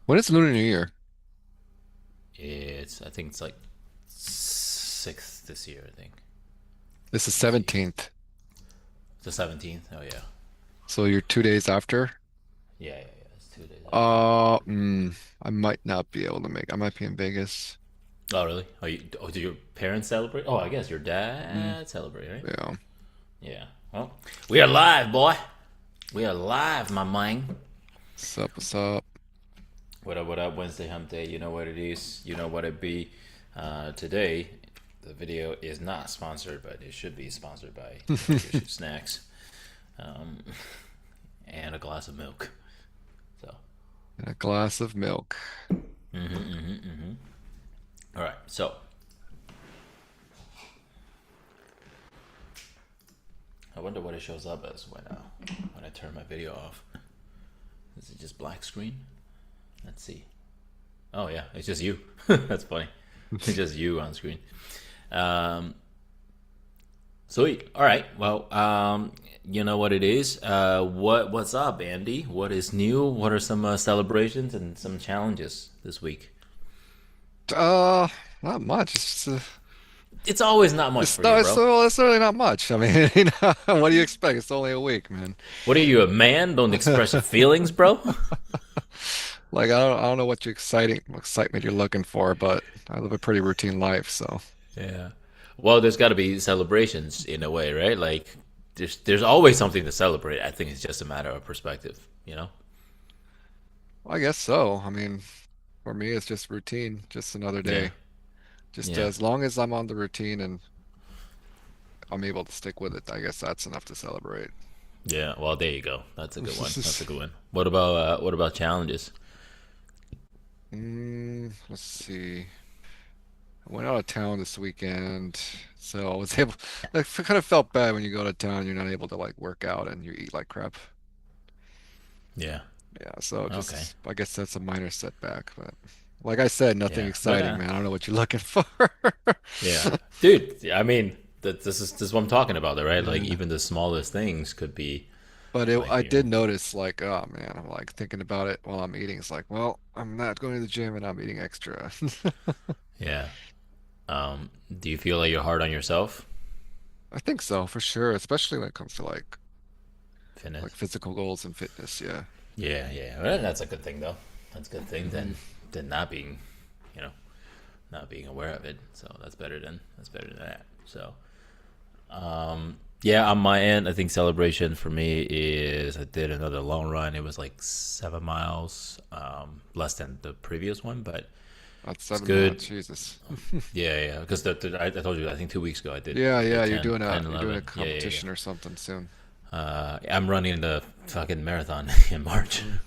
When is Lunar New Year? I think it's like sixth this year. I think. It's the Let me see. 17th. It's the 17th. Oh yeah. So you're 2 days after? Yeah. It's 2 days after. I might not be able to make. I might be in Vegas. Oh really? Do your parents celebrate? Oh, I guess your Mm, dad celebrate, right? yeah. Yeah. Well, we are live, boy. We are live, my man. What's up? What's up? What up? What up? Wednesday Hump Day. You know what it is. You know what it be. Today, the video is not sponsored, but it should be sponsored by Fish and Snacks, um, and a glass of milk. So, And a glass of milk. all right. So, I wonder what it shows up as when I turn my video off. Is it just black screen? Let's see. Oh yeah, it's just you. That's funny. It's just you on screen. Um, Sweet. All right. Well, you know what it is. What's up, Andy? What is new? What are some celebrations and some challenges this week? Uh, Not much. It's always not much It's for you, not. bro. It's really not much. I mean, what do you expect? It's only a week, man. What are you, a man? Don't express your feelings, bro. Like I don't know what excitement you're looking for, but I live a pretty routine life, so Yeah. Well, there's got to be celebrations in a way, right? Like there's always something to celebrate. I think it's just a matter of perspective, you know? I guess so. I mean, for me, it's just routine, just another Yeah. day. Just Yeah. as long as I'm on the routine and I'm able to stick with it, I guess that's enough to celebrate. Yeah. Well, there you go. That's a good one. That's a good one. What about challenges? Let's see. I went out of town this weekend, so I was able. Like, I kind of felt bad when you go to town, you're not able to like work out and you eat like crap. Yeah. Yeah, so Okay. just I guess that's a minor setback, but like I said, nothing Yeah. But exciting, man. I don't know what you're looking for. yeah, dude. I mean, this is what I'm talking about, though, right? Like Yeah. even the smallest things could be But like I did notice, like, oh man, I'm like thinking about it while I'm eating. It's like, well, I'm not going to the gym and I'm eating extra. yeah. Do you feel like you're hard on yourself? I think so, for sure, especially when it comes to like Fitness. physical goals and fitness. Yeah. Yeah. Well, that's a good thing, though. That's a good thing Hmm. than not being, you know, not being aware of it. So that's better than that. So yeah, on my end, I think celebration for me is I did another long run. It was like 7 miles, less than the previous one, but That's it's 7 miles. good. Jesus. Yeah. Because I told you, I think 2 weeks ago Yeah, I did yeah, 10, you're doing a 11. Yeah. competition or something soon. I'm running the fucking marathon in March. Mm.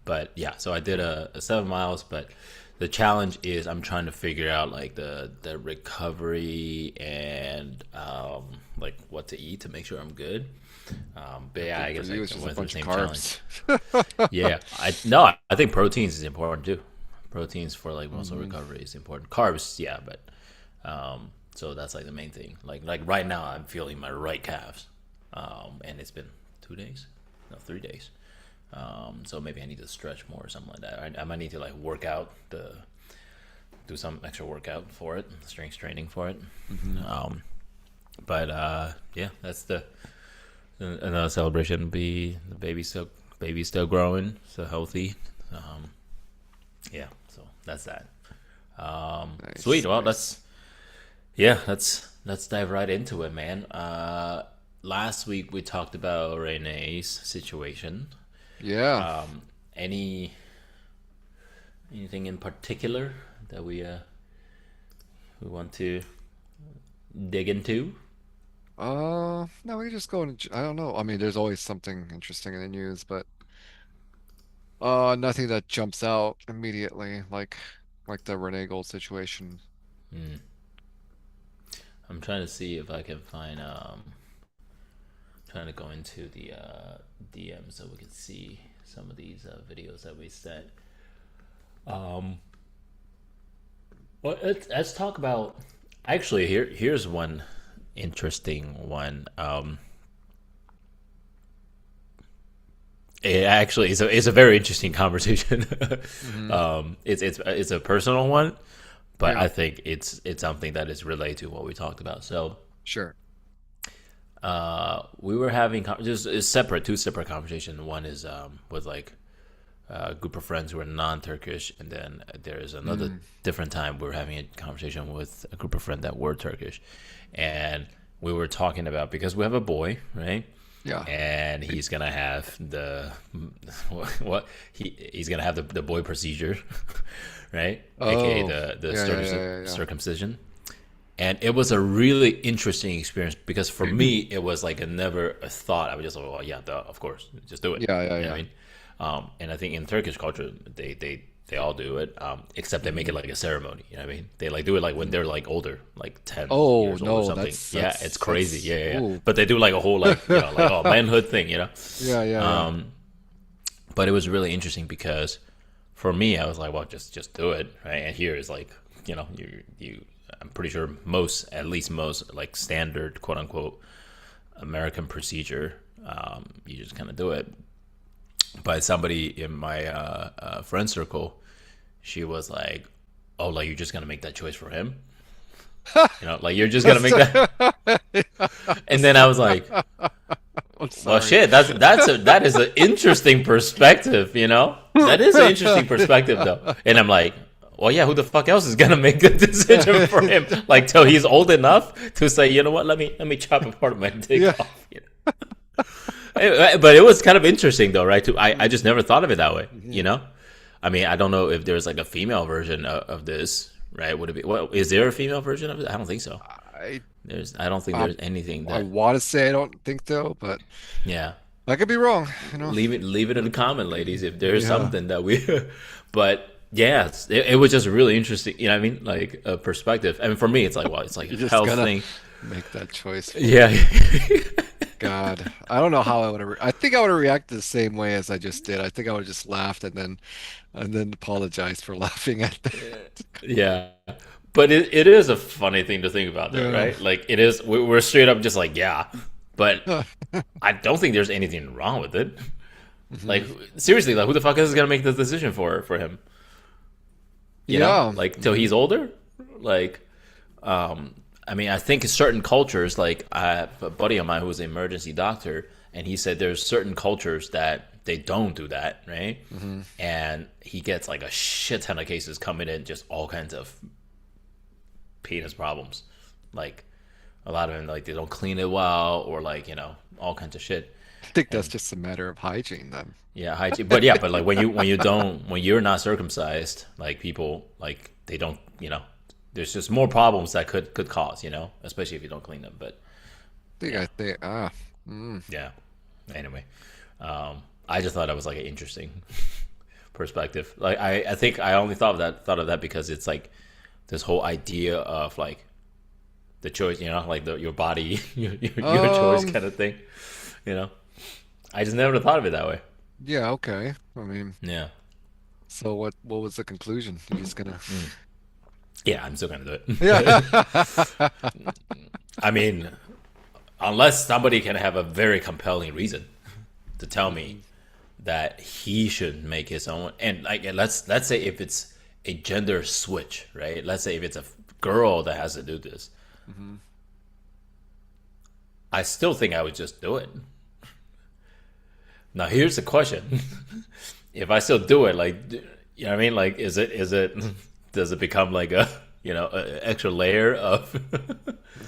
But yeah, so I did a 7 miles, but the challenge is I'm trying to figure out like the recovery and like what to eat to make sure I'm good. But I yeah, think I for guess you I it's just a went through the bunch of same challenge. carbs. Yeah, I think proteins is important too. Proteins for like muscle Hmm. recovery is important. Carbs, yeah, but so that's like the main thing. Like right now, I'm feeling my right calves, and it's been 2 days, no 3 days. So maybe I need to stretch more or something like that. I might need to like work out do some extra workout for it, strength training for it. Hmm. Um, but yeah, that's the another celebration would be the baby's still growing, so healthy. Um, yeah, so that's that. Sweet. Nice, Well, nice. let's dive right into it, man. Last week we talked about Renee's situation. Yeah. Any anything in particular that we want to dig into? No, we just go into, I don't know. I mean, there's always something interesting in the news, but nothing that jumps out immediately, like the Renee Gold situation. I'm trying to see if I can find trying to go into the DM so we can see some of these videos that we sent. Well, let's talk about. Actually, here's one interesting one. It actually is it's a very interesting conversation. Hmm. It's a personal one, but Yeah, I think it's something that is related to what we talked about. So sure. we were having just it's separate, two separate conversations. One is with like a group of friends who are non-Turkish, and then there's another Mm, different time we were having a conversation with a group of friends that were Turkish, and we were talking about because we have a boy, right? yeah. And he's gonna have the what he's gonna have the boy procedure, right? AKA Oh, the yeah, yeah, yeah, yeah, circumcision. And it was a really interesting experience because for yeah. me it was like a never a thought. I was just like, oh yeah, duh, of course, just do it. Yeah, yeah, You know what I yeah. mean? And I think in Turkish culture they all do it, except they make Hmm. it like a ceremony. You know what I mean? They like do it like when Hmm. they're like older, like ten Oh years old or no, something. Yeah, it's crazy. that's Yeah, yeah, yeah. ooh. But they do like a whole like like oh manhood thing. Yeah, yeah, yeah. But it was really interesting because for me, I was like, well, just do it, right? And here is like, you. I'm pretty sure most, at least most, like standard quote unquote American procedure, you just kind of do it. But somebody in my friend circle, she was like, "Oh, like you're just gonna make that choice for him? Like you're just gonna That's make that?" And then I was like, I'm "Well, sorry. shit, that is an interesting perspective, That is an interesting perspective, though." And I'm like, "Well, yeah, who the fuck else is gonna make the decision for him? Like, till he's old enough to say, you know what? Let me chop a part of my dick Yeah. off." But it was kind of interesting, though, right? I just never thought of it that way, Mhm. I mean, I don't know if there's like a female version of this, right? Would it be? Well, is there a female version of it? I don't think so. I I don't think I, there's anything I that. want to say I don't think so, but Yeah, I could be wrong, you know. leave it in the comment, ladies, if there's Yeah. something that we. But yeah, it was just really interesting. You know what I mean? Like a perspective. I mean, for me, it's like, well, it's like a You're just health gonna thing. make that choice for Yeah, him. God, I don't know how I would have. I think I would have reacted the same way as I just did. I think I would have just laughed and then apologized for laughing at that. yeah. But it is a funny thing to think about, though, Yeah. right? Like it is. We're straight up just like, yeah, but I don't think there's anything wrong with it. Hmm. Like seriously, like who the fuck is gonna make the decision for him? Yeah. Like till Hmm. he's older. Like, I mean, I think in certain cultures, like I have a buddy of mine who was an emergency doctor, and he said there's certain cultures that they don't do that, right? Hmm. And he gets like a shit ton of cases coming in, just all kinds of penis problems, like a lot of them like they don't clean it well, or like all kinds of shit. I think that's And just a matter of hygiene then. yeah, hygiene. But yeah, but like when you're not circumcised, like people like they don't, there's just more problems that could cause, especially if you don't clean them. But yeah, I think mm. yeah. Anyway, I just thought that was like an interesting perspective. Like I think I only thought of that because it's like this whole idea of like the choice, like your body, your choice Um, kind of thing. You know, I just never thought of it that way. yeah, okay. I mean, Yeah. so what was the conclusion? You're just gonna Yeah, I'm still gonna do Yeah. it. I mean, unless somebody can have a very compelling reason to tell me Mhm. that he should make his own, and like let's say if it's a gender switch, right? Let's say if it's a girl that has to do this, Mhm. I still think I would just do it. Now here's the question: if I still do it, like, you know what I mean? Like, is it does it become like a extra layer of you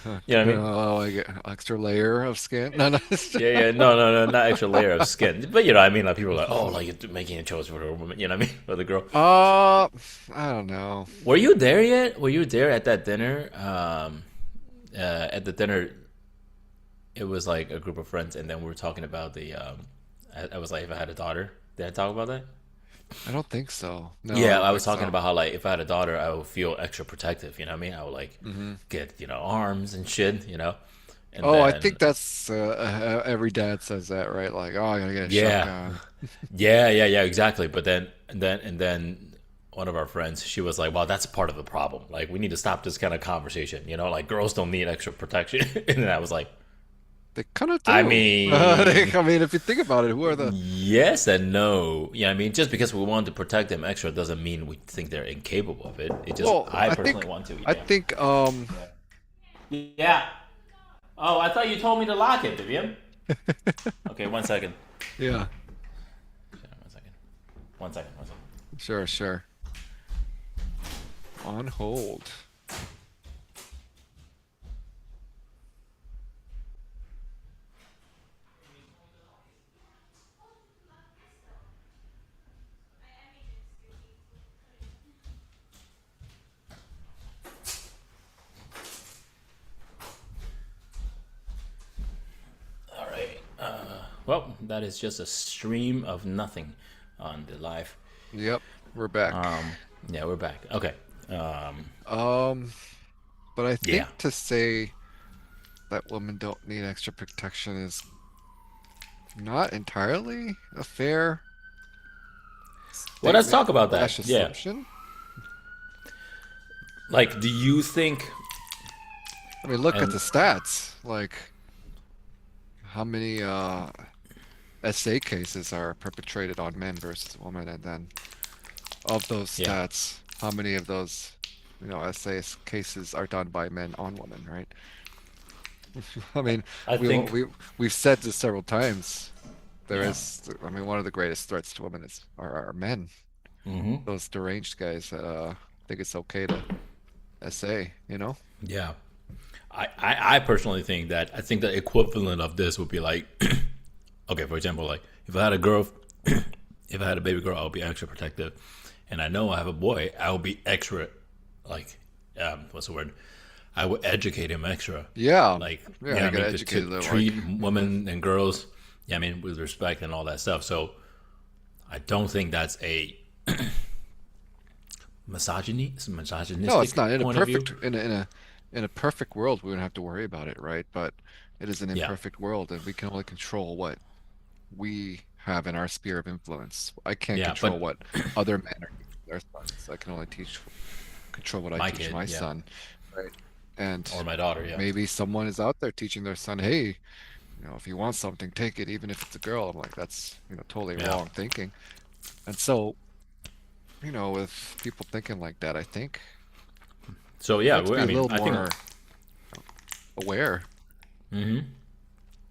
know what I mean? Oh, I get extra layer of skin. No, no. Yeah, yeah, no, no, no, not extra layer of skin, but I mean, like people are like, oh, like you're making a choice for the woman, you know what I mean, for the girl. Uh, I don't know. Were you there yet? Were you there at that dinner? At the dinner, it was like a group of friends, and then we were talking about the. I was like, if I had a daughter, did I talk about that? I don't think so. No, I Yeah, don't I was think talking so. about how like if I had a daughter, I would feel extra protective. You know what I mean? I would like Hmm. get arms and shit. And Oh, I then think that's every dad says that, right? Like, oh, I gotta get a yeah, shotgun. yeah, exactly. But then one of our friends, she was like, "Well, that's part of the problem. Like, we need to stop this kind of conversation. Like girls don't need extra protection." And then I was like, They kind of I do. mean, I mean, if you think about it, who are the yes and no. Yeah, I mean, just because we want to protect them extra doesn't mean we think they're incapable of it. It just, well, I personally want to. I Yeah. think Yeah. Oh, I thought you told me to lock it, Vivian. Okay, 1 second. yeah, 1 second. 1 second. 1 second. sure, sure. On hold. All right. Well, that is just a stream of nothing on the live. Yep, we're back. Yeah, we're back. Okay. Um, but I Yeah. think to say that women don't need extra protection is not entirely a fair Well, let's statement talk about that. slash Yeah. assumption. Like, do you think? I mean, look at And the stats. Like, how many SA cases are perpetrated on men versus women, and then of those yeah, stats, how many of those, SA cases are done by men on women, right? I mean, I we think. we've said this several times. There Yeah. is, I mean, one of the greatest threats to women are men. Those deranged guys that think it's okay to SA, you know? Yeah. I personally think that I think the equivalent of this would be like, okay, for example, like if I had a girl, if I had a baby girl, I would be extra protective, and I know I have a boy, I will be extra, like, what's the word? I would educate him extra, Yeah, like, yeah, yeah, I I got mean, to educated at treat work. women and girls, yeah, I mean, with respect and all that stuff. So I don't think that's a No, it's misogynistic not in a point of view. perfect in a perfect world. We wouldn't have to worry about it, right? But it is an Yeah, imperfect world, and we can only control what we have in our sphere of influence. I can't yeah, control but what other men are teaching their sons. I can only control what I my teach kid, my yeah, son, right? And or my daughter, yeah. maybe someone is out there teaching their son, hey, if you want something, take it, even if it's a girl. I'm like, that's, totally Yeah. wrong thinking. And so, with people thinking like that, I think So we yeah, have to be I a mean, little I think, more aware.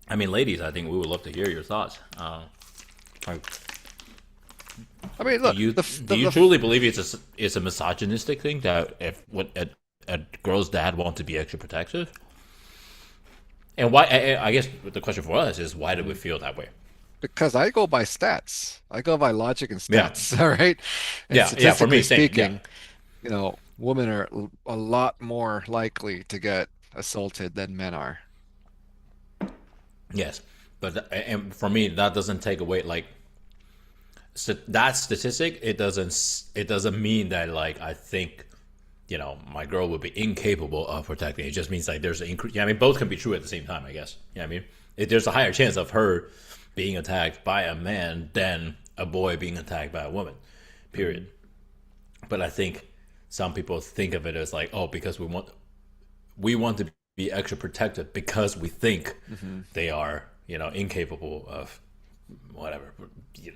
I mean, ladies, I think we would love to hear your thoughts. Like, I mean, do look, you do you truly believe it's a misogynistic thing that if what a girl's dad wants to be extra protective? And why? I guess the question for us is why do we feel that way? because I go by stats. I go by logic and Yeah, stats, all right? And yeah. For statistically me, same. Yeah, speaking, women are a lot more likely to get assaulted than men are. yes. But and for me, that doesn't take away like that statistic. It doesn't mean that like I think my girl would be incapable of protecting. It just means like there's an increase. Yeah, I mean, both can be true at the same time, I guess. Yeah, I mean, there's a higher chance of her being attacked by a man than a boy being attacked by a woman, period. Mhm. But I think some people think of it as like, oh, because we want to be extra protective because we think Mhm. they are, incapable of whatever,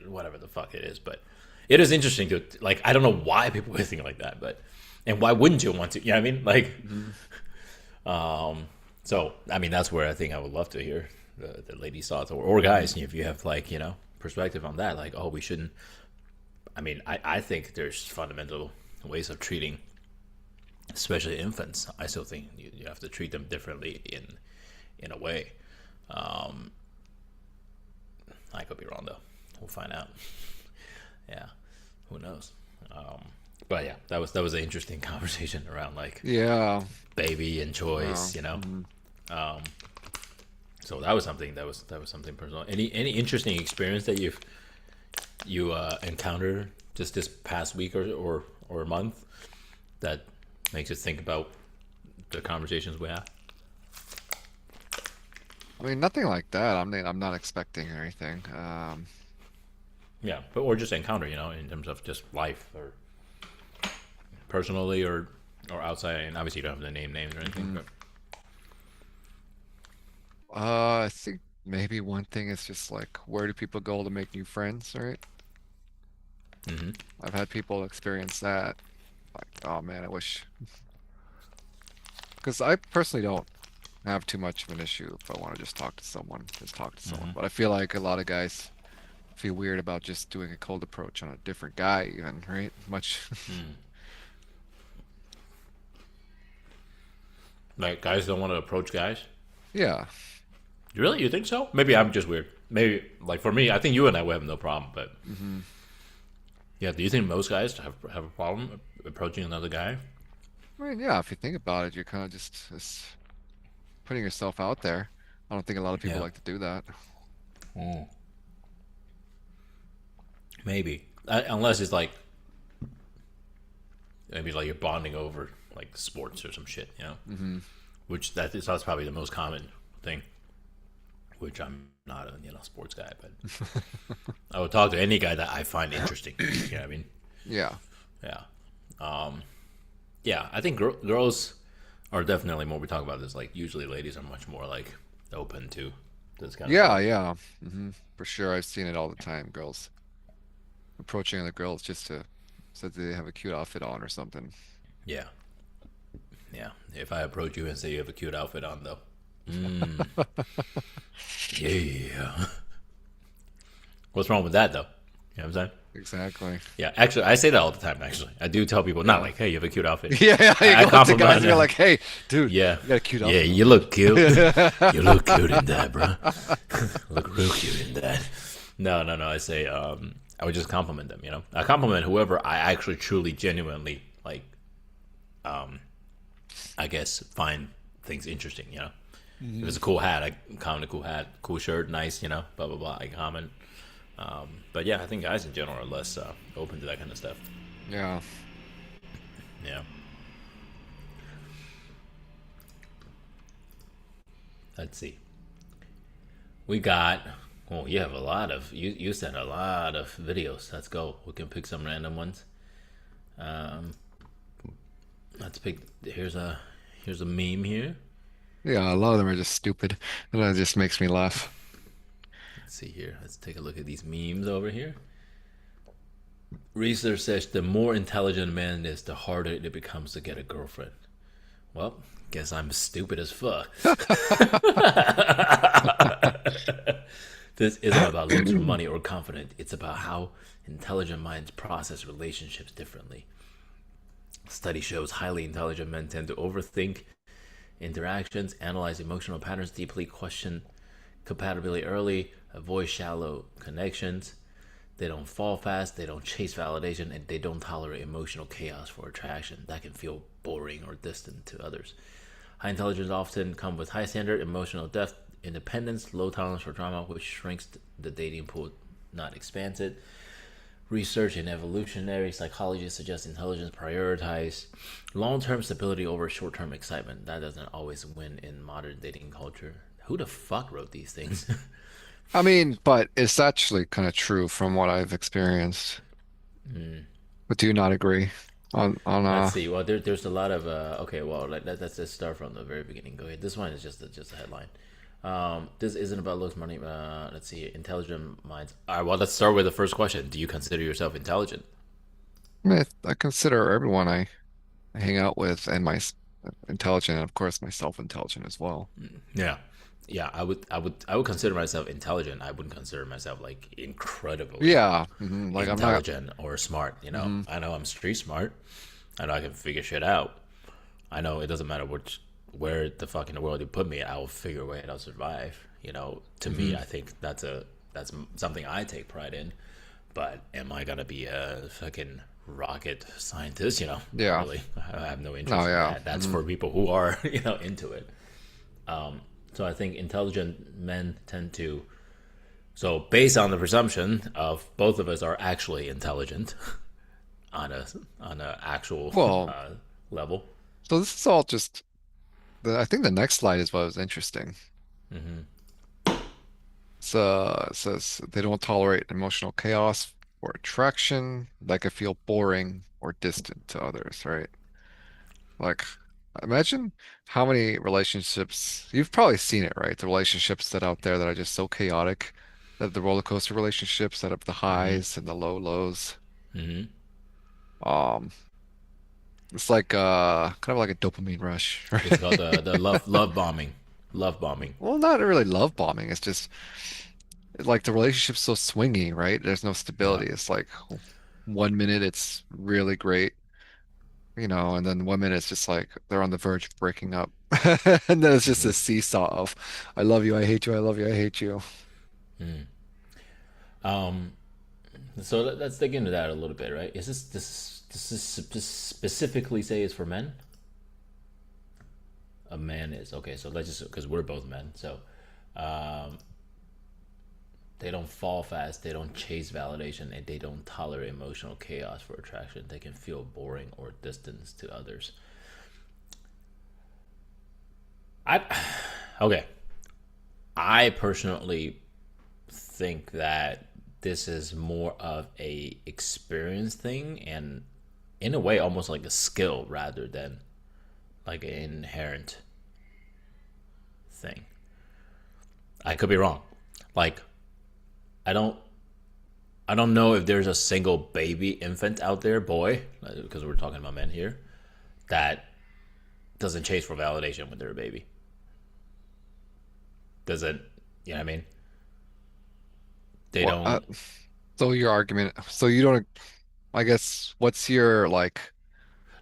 whatever the fuck it is. But it is interesting to like. I don't know why people would think like that, but and why wouldn't you want to? Yeah, I mean, like, Mhm. so I mean, that's where I think I would love to hear the ladies' thoughts or guys if you have like perspective on that. Like, oh, we shouldn't. I mean, I think there's fundamental ways of treating, especially infants. I still think you have to treat them differently in a way. I could be wrong though. We'll find out. Yeah, who knows? But yeah, that was an interesting conversation around like Yeah. baby and Wow. choice. Mhm. So that was something personal. Any interesting experience that you encountered just this past week or a month that makes you think about the conversations we have? I mean, nothing like that. I'm not expecting anything. Yeah, but or just encounter, in terms of just life or personally or outside. And obviously, you don't have to name names or anything. Mhm. But I think maybe one thing is just like where do people go to make new friends, right? Hmm. I've had people experience that. Like, oh man, I wish because I personally don't have too much of an issue if I want to just talk to someone, just talk to someone. Hmm. But I feel like a lot of guys feel weird about just doing a cold approach on a different guy even, right? Much Mm. Like guys don't want to approach guys. yeah. Really, you think so? Maybe I'm just weird. Maybe like for me, I think you and I would have no problem. But Hmm. yeah, do you think most guys have a problem approaching another guy? I mean, yeah, if you think about it, you're kind of just putting yourself out there. I don't think a lot of people Yeah. like to do that. Mm. Maybe. Unless it's like maybe like you're bonding over like sports or some shit, you know? Hmm. Which that's probably the most common thing. Which I'm not a sports guy, but I would talk to any guy that I find interesting. You know what I mean? Yeah. Yeah. Um, yeah, I think girls are definitely more. We talk about this. Like usually, ladies are much more like open to this kind of Yeah, stuff. yeah. For sure. I've seen it all the time. Girls approaching other girls just to so that they have a cute outfit on or something. Yeah, yeah. If I approach you and say you have a cute outfit on, though, yeah. What's wrong with that, though? You know what I'm saying? Exactly. Yeah, actually, I say that all the time. Actually, I do tell people not Yeah. like, "Hey, you have a cute outfit." Yeah, yeah. You I go up to guys compliment and you're them. like, "Hey, dude, Yeah, you got a cute yeah, outfit on, you man." look cute. You look cute in that, bro. Look real cute in that. No, no, no. I say, I would just compliment them. I compliment whoever I actually, truly, genuinely like. I guess find things interesting. If Hmm. it's a cool hat, I comment a cool hat, cool shirt, nice. Blah blah blah. I comment. But yeah, I think guys in general are less open to that kind of stuff. Yeah. Yeah. Let's see. We got. Oh, you have a lot of. You sent a lot of videos. Let's go. We can pick some random ones. Um, let's pick. Here's a meme here. Yeah, a lot of them are just stupid. And that just makes me laugh. Let's see here. Let's take a look at these memes over here. Research says the more intelligent a man is, the harder it becomes to get a girlfriend. Well, guess I'm stupid as fuck. This isn't about looks or money or confidence. It's about how intelligent minds process relationships differently. Study shows highly intelligent men tend to overthink interactions, analyze emotional patterns deeply, question compatibility early, avoid shallow connections. They don't fall fast, they don't chase validation, and they don't tolerate emotional chaos for attraction that can feel boring or distant to others. High intelligence often come with high standard, emotional depth, independence, low tolerance for drama, which shrinks the dating pool, not expands it. Research in evolutionary psychology suggests intelligence prioritize long-term stability over short-term excitement. That doesn't always win in modern dating culture. Who the fuck wrote these things? I mean, but it's actually kind of true from what I've experienced. But do you not agree on Let's see. Well, there's a lot of okay. Well, let's just start from the very beginning. Go ahead. This one is just a headline. This isn't about looks, money. Let's see. Intelligent minds. All right. Well, let's start with the first question. Do you consider yourself intelligent? I mean, I consider everyone I hang out with and intelligent, and of course myself intelligent as well. Yeah. Yeah, I would consider myself intelligent. I wouldn't consider myself like incredibly Yeah, like I'm not. intelligent or smart. Hmm. I know I'm street smart. I know I can figure shit out. I know it doesn't matter where the fuck in the world you put me, I will figure a way and I'll survive. To me, Hmm. I think that's something I take pride in. But am I gonna be a fucking rocket scientist? Not Yeah. really. I have no No, interest in yeah. that. That's Hmm. for people who are into it. So I think intelligent men tend to. So based on the presumption of both of us are actually intelligent on a actual Well, level. so this is all just I think the next slide is what was interesting. It says they don't tolerate emotional chaos or attraction that could feel boring or distant to others, right? Like. Imagine how many relationships you've probably seen it, right? The relationships that out there that are just so chaotic, that the roller coaster relationships that have the Mm-hmm. highs and the low lows. Mm-hmm. Um, it's like kind of like a dopamine rush, It's called right? the love bombing, love bombing. Well, not really love bombing. It's just like the relationship's so swingy, right? There's no Yeah. stability. It's like 1 minute it's really great, and then 1 minute it's just like they're on the verge of breaking up. And then it's just a seesaw of I love you, I hate you, I love you, I hate you. Um. So let's dig into that a little bit, right? Is this specifically say is for men? A man is okay. So let's just because we're both men, so um, they don't fall fast, they don't chase validation, and they don't tolerate emotional chaos for attraction. They can feel boring or distance to others. I okay. I personally think that this is more of a experience thing and in a way almost like a skill rather than like an inherent thing. I could be wrong. Like I don't I don't know if there's a single baby infant out there, boy, because we're talking about men here, that doesn't chase for validation when they're a baby. Does it? You know what I mean? They Well, don't so your argument, so you don't, I guess, what's your like,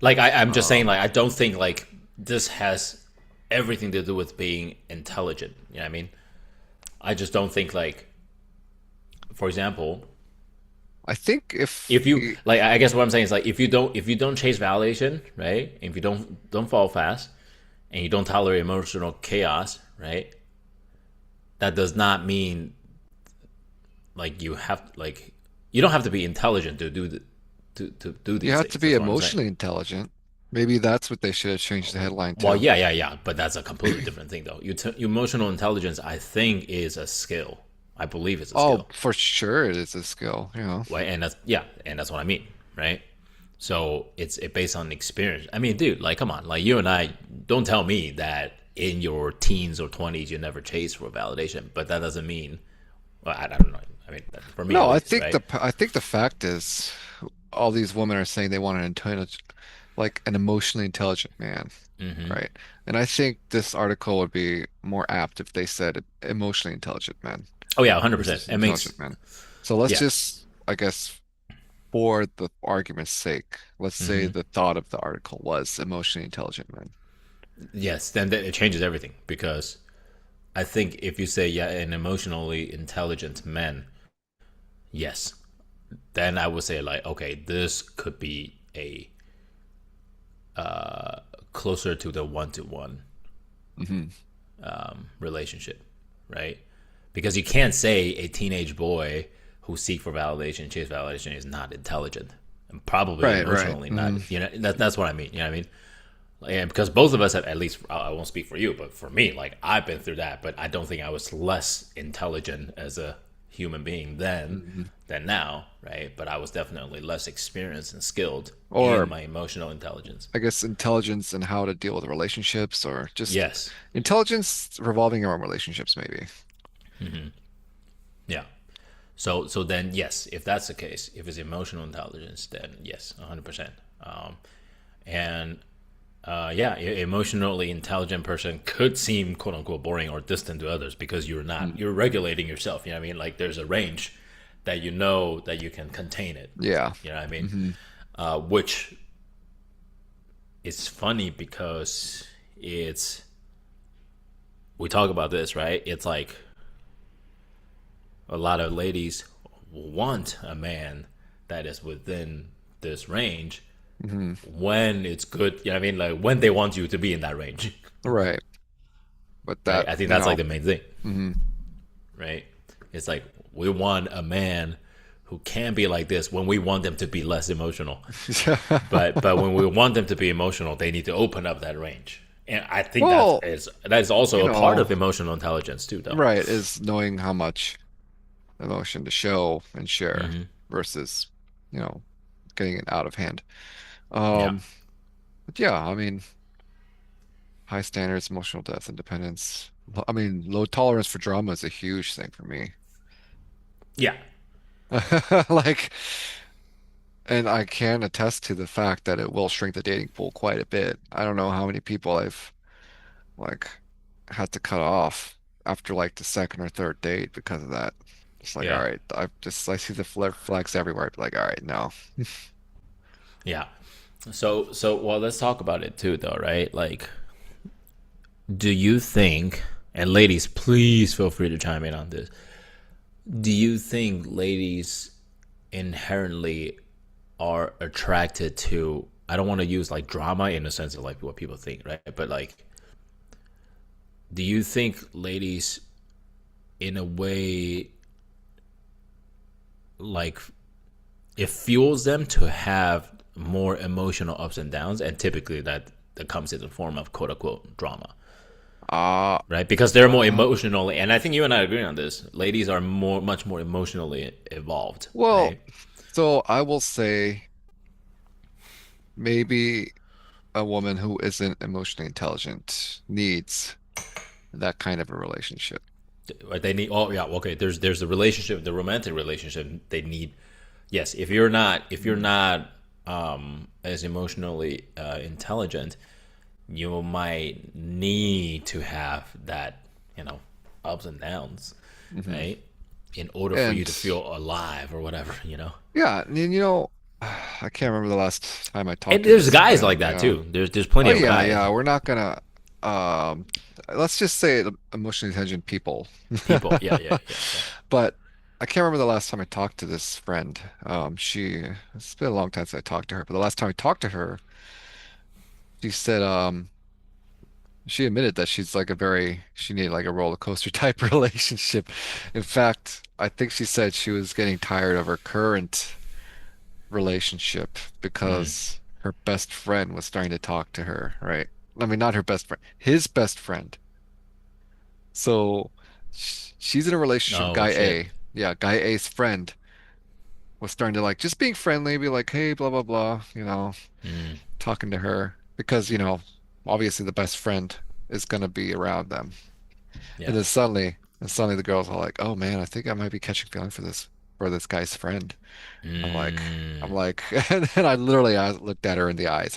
like. I'm just saying um, like I don't think like this has everything to do with being intelligent. You know what I mean? I just don't think like, for example, I think if you like, I guess what I'm saying is like if you don't chase validation, right? If you don't fall fast and you don't tolerate emotional chaos, right? That does not mean like you don't have to be intelligent to to do you these have to things. be That's what I'm saying. emotionally intelligent. Maybe that's what they should have changed the headline Well, to. yeah, but that's a completely different thing, though. Emotional intelligence, I think, is a skill. I believe it's a Oh, skill, for sure it is a skill, right? And that's yeah, and that's what I mean, right? So it's based on experience. I mean, dude, like, come on, like you and I, don't tell me that in your teens or 20s you never chase for validation, but that doesn't mean. Well, I don't know. I mean, for me at No, least, right? I think the fact is all these women are saying they want an intelligent, like an emotionally intelligent man, Mm-hmm. right? And I think this article would be more apt if they said emotionally intelligent men Oh yeah, 100%. versus It makes intelligent men. So let's yeah. just, I guess, for the argument's sake, let's say Mm-hmm. the thought of the article was emotionally intelligent men. Yes, then it changes everything because I think if you say yeah, an emotionally intelligent man, yes, then I would say like okay, this could be a closer to the one to one Hmm. relationship, right? Because you can't say a teenage boy who seek for validation, chase validation is not intelligent and probably Right, right. emotionally not. Hmm. You know that's what I mean. You know what I mean? And because both of us have at least I won't speak for you, but for me, like I've been through that, but I don't think I was less intelligent as a human being then Hmm. than now, right? But I was definitely less experienced and skilled in Or my emotional intelligence. I guess intelligence and how to deal with relationships, or just Yes. intelligence revolving around relationships, maybe. Yeah. So then yes, if that's the case, if it's emotional intelligence, then yes, 100%. And yeah, emotionally intelligent person could seem quote unquote boring or distant to others because Mm. you're regulating yourself. You know what I mean? Like there's a range that you know that you can contain it. Yeah. You know what I mean? Hmm. Which is funny because it's we talk about this, right? It's like a lot of ladies want a man that is within this range Hmm. when it's good. You know what I mean? Like when they want you to be in that range, Right. But right? that, I think that's like the main thing, hmm. right? It's like we want a man who can be like this when we want them to be less emotional. But when we want them to be emotional, they need to open up that range. And I think Well, that is you also a part know, of emotional intelligence too, though. right, is knowing how much emotion to show and share Hmm. versus, you know, getting it out of hand. Yeah. Um, but yeah, I mean. high standards, emotional depth, independence. I mean, low tolerance for drama is a huge thing for me. Yeah, Like, and I can attest to the fact that it will shrink the dating pool quite a bit. I don't know how many people I've like had to cut off after like the second or third date because of that. It's like, all yeah, right, I see the flags everywhere. I'd be like, all right, no. yeah. Well, let's talk about it too, though, right? Like, do you think, and ladies, please feel free to chime in on this. Do you think ladies inherently are attracted to? I don't want to use like drama in the sense of like what people think, right? But like, do you think ladies, in a way, like it fuels them to have more emotional ups and downs, and typically that comes in the form of quote unquote drama, Uh, right? Because they're more uh, emotionally, and I think you and I agree on this. Ladies are much more emotionally evolved, well, right? so I will say maybe a woman who isn't emotionally intelligent needs that kind of a relationship. Right? They need. Oh yeah, okay. There's the relationship, the romantic relationship. They need. Yes, if you're not as emotionally intelligent, you might need to have that, ups and downs, Hmm. right? In order for you And to feel alive or whatever. yeah, and I can't remember the last time I And talked to there's this guys like friend. that Yeah. too. There's Oh plenty of yeah, guys, yeah. We're not gonna um let's just say emotionally intelligent people. people. Yeah, yeah, yeah, yeah. But I can't remember the last time I talked to this friend. It's been a long time since I talked to her, but the last time I talked to her, she said she admitted that she needed like a roller coaster type relationship. In fact, I think she said she was getting tired of her current relationship Mm. because her best friend was starting to talk to her, right? I mean, not her best friend, his best friend. So she's in a relationship with Oh guy shit. A. Yeah, guy A's friend was starting to like just being friendly, be like, hey, blah, blah, blah, Mm. talking to her because, obviously the best friend is going to be around them. And Yeah. then suddenly the girls are like, oh man, I think I might be catching feeling for this guy's friend. I'm like, Mm. I'm like, and then I looked at her in the eyes.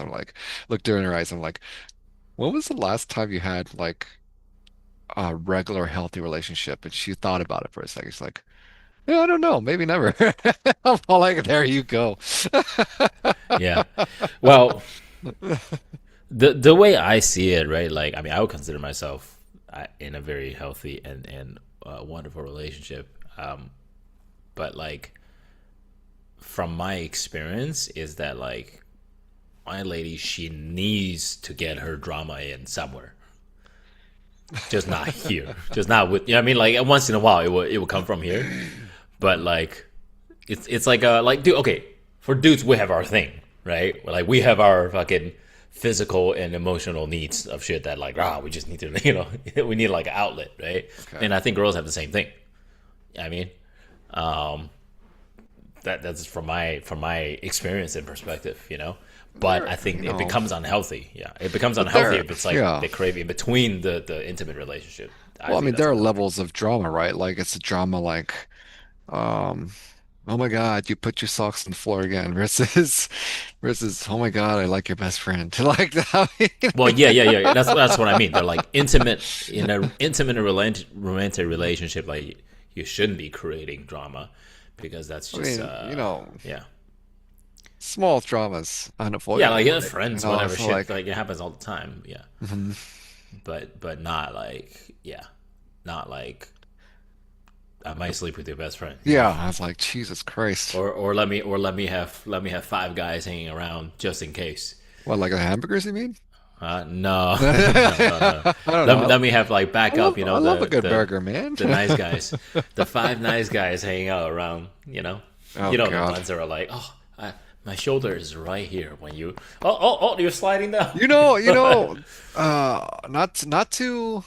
Looked her in her eyes. I'm like, when was the last time you had like a regular healthy relationship? And she thought about it for a second. She's like, yeah, I don't know, maybe never. I'm all like, there you go. Yeah. Well, the way I see it, right? Like, I mean, I would consider myself in a very healthy and wonderful relationship. But like, from my experience, is that like my lady, she needs to get her drama in somewhere, just not here, just not with. You know what I mean? Like once in a while, it will come from here, but like it's like dude. Okay, for dudes, we have our thing, right? Like we have our fucking physical and emotional needs of shit that like we just need to we need like an outlet, right? Okay. And I think girls have the same thing. I mean, that's from my experience and perspective. But There, I think it becomes unhealthy. Yeah, it becomes but unhealthy there, if it's like yeah. they crave in between the intimate relationship. I Well, I think mean, that's there are unhealthy. levels of drama, right? Like it's a drama like, um, oh my God, you put your socks on the floor again versus oh my God, I like your best friend. Like that. Well, yeah, yeah, yeah. That's what I mean. They're like intimate in a intimate romantic relationship. Like you shouldn't be creating drama because that's I just mean, yeah, small drama's yeah. Like unavoidable, yeah, right? friends, whatever So shit. like, Like it happens all the time. Yeah, mhm. but not like yeah, not like I might sleep with your best friend. Yeah, I was like, Jesus Christ. Or let me have five guys hanging around just in case. What, like the hamburgers, you mean? No, no, no, no. I don't Let me know. let me have like backup. I love a good The burger, man. the nice guys, the five nice guys hanging out around. Oh The God. ones that are like, oh, my shoulder is right here when you. Oh, you're sliding down. Not to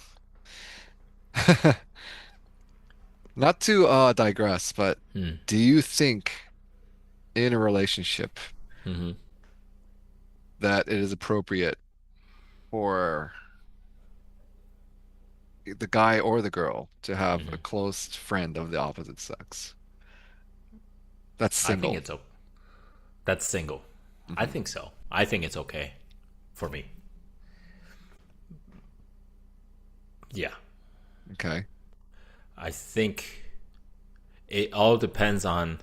not to digress, but Hmm. do you think in a relationship Hmm. that it is appropriate for the guy or the girl to have a Hmm. close friend of the opposite sex. That's I think single. it's that's single. I Hmm. think so. I think it's okay for me. Yeah. Okay. I think it all depends on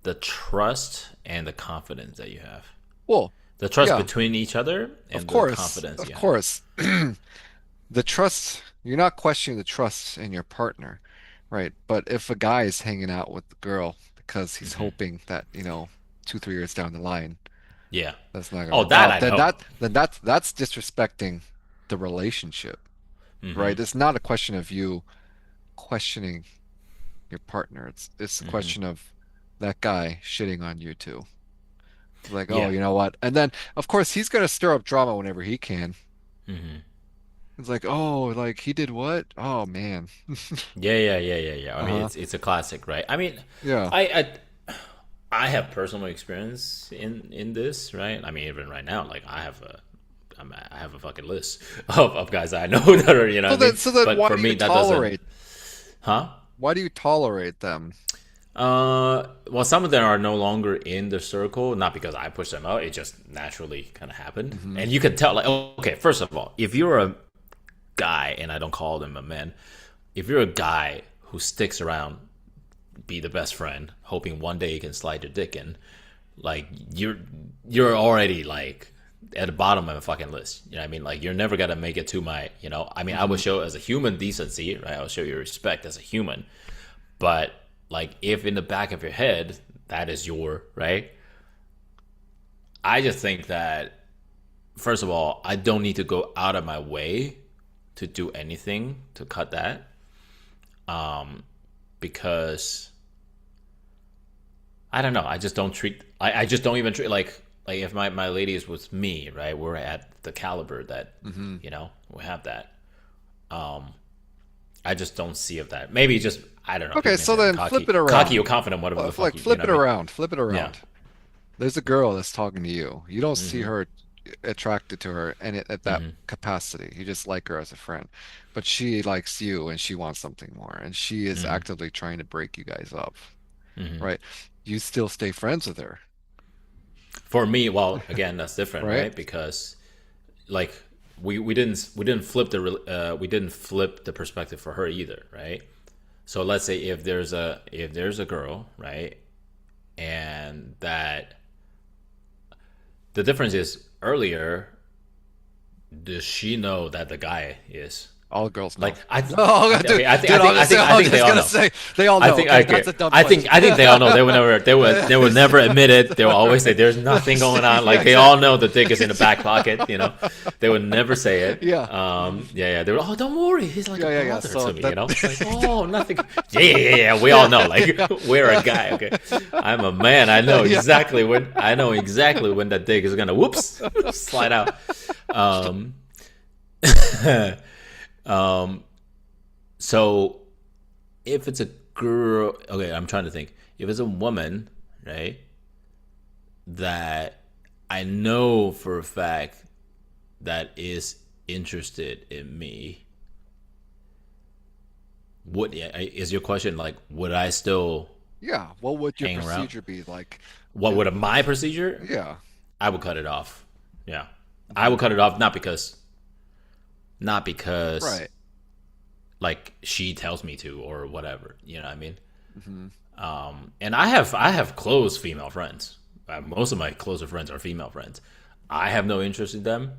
the trust and the confidence that you have. Well, The trust yeah, between each other of and the course, confidence of you have. course. The trust, you're not questioning the trust in your partner, right? But if a guy is hanging out with the girl because he's Hmm. hoping that, 2, 3 years down the line, Yeah. that's not gonna Oh, work that out. I Then know. that's disrespecting the relationship, Hmm. right? It's not a question of you questioning your partner. It's a Hmm. question of that guy shitting on you too. Like, oh, Yeah. you know what? And then of course he's gonna stir up drama whenever he can. Hmm. It's like, oh, like he did what? Oh man. Yeah. I mean, Uh-huh. it's a classic, right? I mean, Yeah. I I have personal experience in this, right? I mean, even right now, like I have a fucking list of guys that I know that are, you know So what I then mean? so then But why for do you me, that doesn't, tolerate huh? why do you tolerate them? Well, some of them are no longer in the circle, not because I pushed them out. It just naturally kind of happened, Hmm. and you can tell. Like, okay, first of all, if you're a guy, and I don't call them a man, if you're a guy who sticks around, be the best friend, hoping one day you can slide your dick in, like you're already like at the bottom of a fucking list. You know what I mean? Like you're never gonna make it to my, I mean, I would Hmm. show as a human decency, right? I will show you respect as a human. But like if in the back of your head that is your right, I just think that first of all, I don't need to go out of my way to do anything to cut that. Because I don't know. I just don't treat. I just don't even treat like if my lady is with me, right? We're at the caliber that Hmm. we have that. Um, I just don't see of that. Maybe just I don't know. Okay, People can so say I'm then flip cocky, it cocky around. or confident, whatever the fuck Like you flip know it what I mean. around, flip it Yeah. around. There's a girl that's talking to you. You don't see Mm-hmm. her attracted to her and at that Mm-hmm. capacity. You just like her as a friend. But she likes you and she wants something more. And she is Mm-hmm. actively trying to break you guys up, Mm-hmm. right? You still stay friends with her, For me, well, again, that's different, right? right? Because like we didn't flip we didn't flip the perspective for her either, right? So let's say if there's a girl, right, and that the difference is earlier, does she know that the guy is All girls like know. I Oh, dude, okay dude, I was just, I I was think they just all gonna know. say they all know. Okay, that's Okay. a dumb question. I think they all know. They would never admit it. They will always say there's nothing going on. Yeah, Like they all know exactly. the dick is in the back pocket. They would never say it. Yeah. Yeah. They were, oh, don't worry, he's like a Yeah. brother So to me. that, It's like, oh, nothing. Yeah. We all yeah, know. Like yeah, we're a guy. Okay, I'm a man. yeah. I know exactly when that dick is gonna whoops slide out. Um, um. So if it's a girl, okay, I'm trying to think. If it's a woman, right, that I know for a fact that is interested in me, would yeah, is your question like would I still Yeah. What would your hang around? procedure be like? What would my procedure? Yeah. I would cut it off. Yeah, I would Hmm. cut it off not because Right. like she tells me to or whatever. You know what I mean? Hmm. And I have close female friends. Most of my closer friends are female friends. I have no interest in them,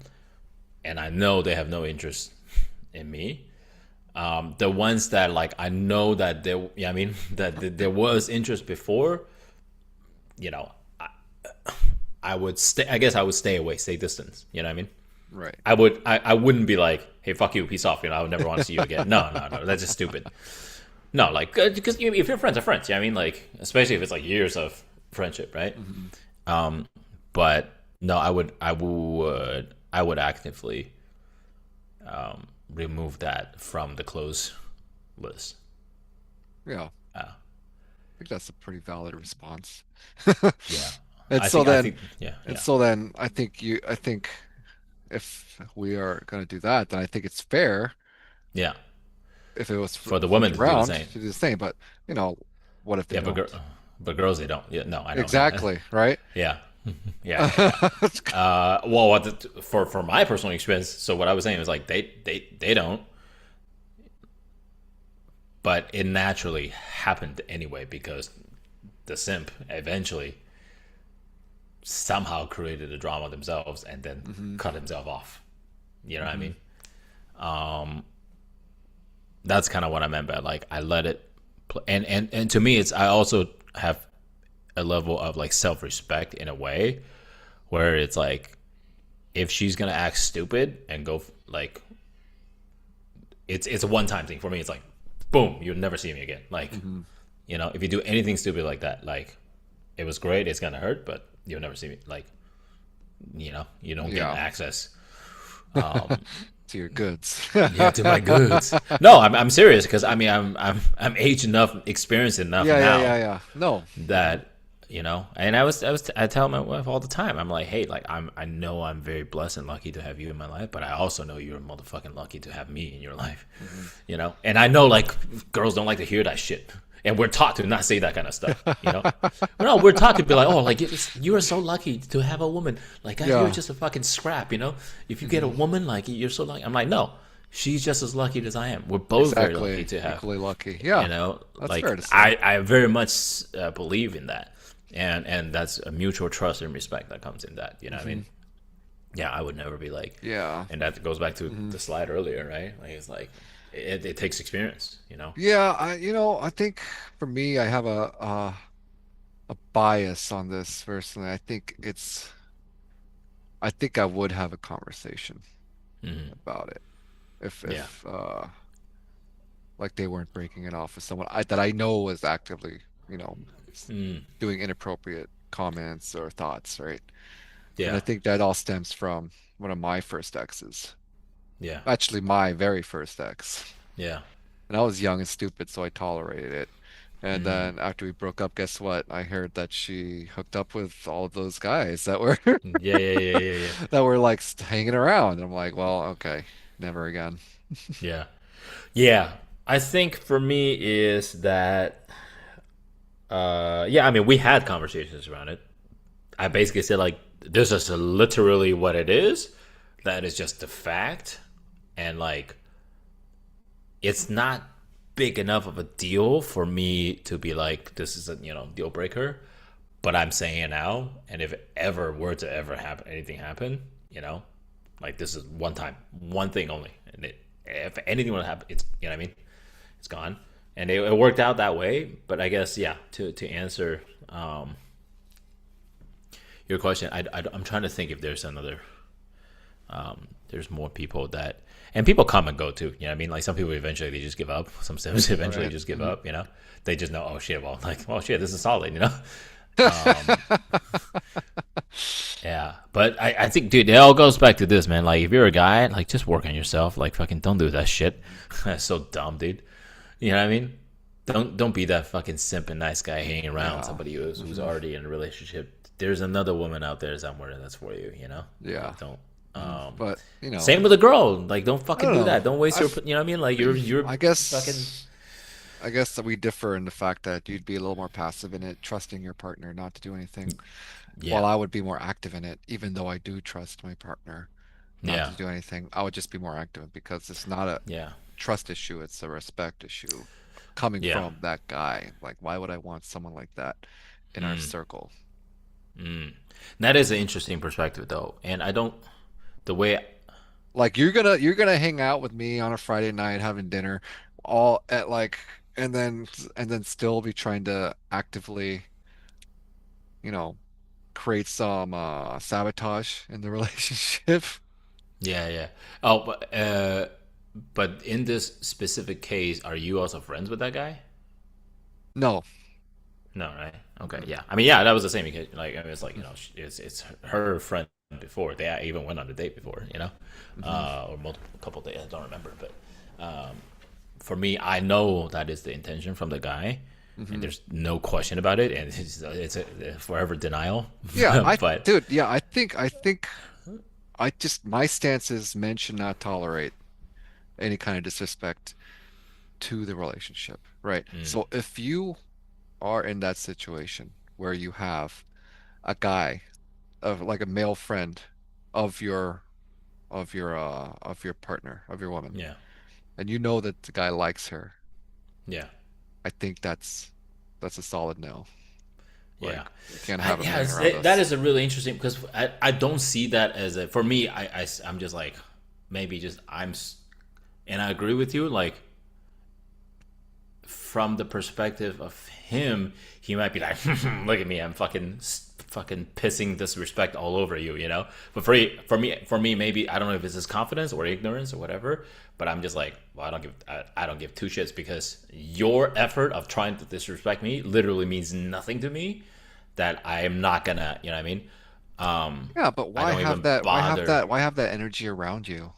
and I know they have no interest in me. The ones that like I know that there, yeah, I mean there was interest before. You know, I would stay. I guess I would stay away, stay distance. You know what I mean? Right. I wouldn't be like, hey, fuck you, peace off. I would never want to see you again. No, that's just stupid. No, like because if your friends are friends, yeah, I mean, like especially if it's like years of friendship, right? Hmm. But no, I would actively remove that from the close list. Yeah. I Uh, think that's a pretty valid response. yeah, And so then, yeah. I think if we are going to do that, then I think it's fair. Yeah. If it was For the if it was women to do the around, same. to do the same. But you know, what if they Yeah, don't? but girls they don't. Yeah, no, I know. Yeah, Exactly, right? yeah, yeah, yeah. Well, for my personal experience, so what I was saying was like they don't, but it naturally happened anyway because the simp eventually somehow created a drama themselves and then hmm cut himself off. You know what I hmm mean? That's kind of what I meant by like I let it, and to me, it's I also have a level of like self respect in a way where it's like if she's gonna act stupid and go like it's a one time thing for me. It's like boom, you'll never see me again. Like hmm if you do anything stupid like that, like it was great, it's gonna hurt, but you'll never see me. Like you don't get Yeah. access. To your goods. Yeah, to my goods. No, I'm serious because I mean I'm aged enough, experienced enough Yeah, yeah, yeah, now yeah. No. that and I tell my wife all the time. I'm like, hey, like I know I'm very blessed and lucky to have you in my life, but I also know you're motherfucking lucky to have me in your life. hmm And I know like girls don't like to hear that shit, and we're taught to not say that kind of stuff. No, we're taught to be like, oh, like you are so lucky to have a woman. Like you're Yeah. just a fucking scrap. If you get a hmm woman, like you're so lucky. I'm like, no, she's just as lucky as I am. We're both very lucky Exactly. to have Equally lucky. Yeah. That's fair like to say. I very much believe in that, and that's a mutual trust and respect that comes in that. You know what I hmm mean? Yeah, I would never be like, Yeah. and that goes back to hmm the slide earlier, right? Like it's like it takes experience. Yeah, I think for me, I have a bias on this personally. I think I would have a conversation about it Yeah. if like they weren't breaking it off with someone that I know was actively, you know, s- doing inappropriate comments or thoughts, right? And I Yeah. think that all stems from one of my first exes. Yeah. Actually, my very first ex. Yeah. And I was young and stupid, so I tolerated it. And then after we broke up, guess what? I heard that she hooked up with all of those guys that were Yeah. Yeah. Yeah. Yeah. Yeah. that were like hanging around. And I'm like, well, okay, never again. Yeah. Yeah. I think for me is that yeah, I mean we had conversations around it. I basically said like this is literally what it is. That is just the fact. And like it's not big enough of a deal for me to be like this is a deal breaker. But I'm saying it now, and if it ever were to ever happen, anything happen, like this is one time, one thing only, and if anything would happen, it's what I mean, it's gone, and it worked out that way. But I guess yeah, to answer your question, I'm trying to think if there's another, there's more people that, and people come and go too. You know what I mean? Like some people eventually they just give up. Some sims eventually Right. just give Mhm. up. They just know, oh shit, well, like, well, shit, this is solid. Yeah, but I think, dude, it all goes back to this, man. Like, if you're a guy, like, just work on yourself. Like, fucking, don't do that shit. That's so dumb, dude. You know what I mean? Don't be that fucking simp and nice guy hanging around Yeah. somebody who's hmm already in a relationship. There's another woman out there somewhere that's for you. Yeah. Like, don't. But, Same with a girl. Like, don't I fucking don't do know. that. Don't waste I your. You know what I mean? Like, you're I fucking. guess that we differ in the fact that you'd be a little more passive in it, trusting your partner not to do anything, while Yeah, I would be more active in it, even though I do trust my partner not yeah, to do anything. I would just be more active because it's not a yeah, trust issue, it's a respect issue coming yeah. from that guy. Like, why would I want someone like that in our circle? That is an interesting perspective, though, and I don't. The way. Like you're gonna hang out with me on a Friday night having dinner all at like and then still be trying to actively, you know, create some sabotage in the relationship. Yeah, yeah. Oh, but in this specific case, are you also friends with that guy? No. No, right? Okay, Mm-mm. yeah. I mean, yeah, that was the same. Like, I mean, it's like Mm-mm. it's her friend before they even went on a date before, Mm-hmm. or multiple couple days. I don't remember, but for me, I know that is the intention from the guy, and Mm-hmm. there's no question about it, and it's a forever denial. Yeah, But dude, yeah, I think I just my stance is men should not tolerate any kind of disrespect to the relationship, right? Mm. So if you are in that situation where you have a guy of like a male friend of your of your partner, of your woman, Yeah. and you know that the guy likes her, Yeah. I think that's a solid no. Yeah. Like we can't have him Yeah, hanging around that us. is a really interesting because I don't see that as a for me. I'm just like maybe just and I agree with you. Like from the perspective of him, he might be like, "Look at me, I'm fucking pissing disrespect all over you," you know. But for me, maybe I don't know if it's his confidence or ignorance or whatever. But I'm just like, well, I don't give two shits because your effort of trying to disrespect me literally means nothing to me. That I am not gonna, you know what I mean? Yeah, but I why don't have even that? bother. Why have that energy around you?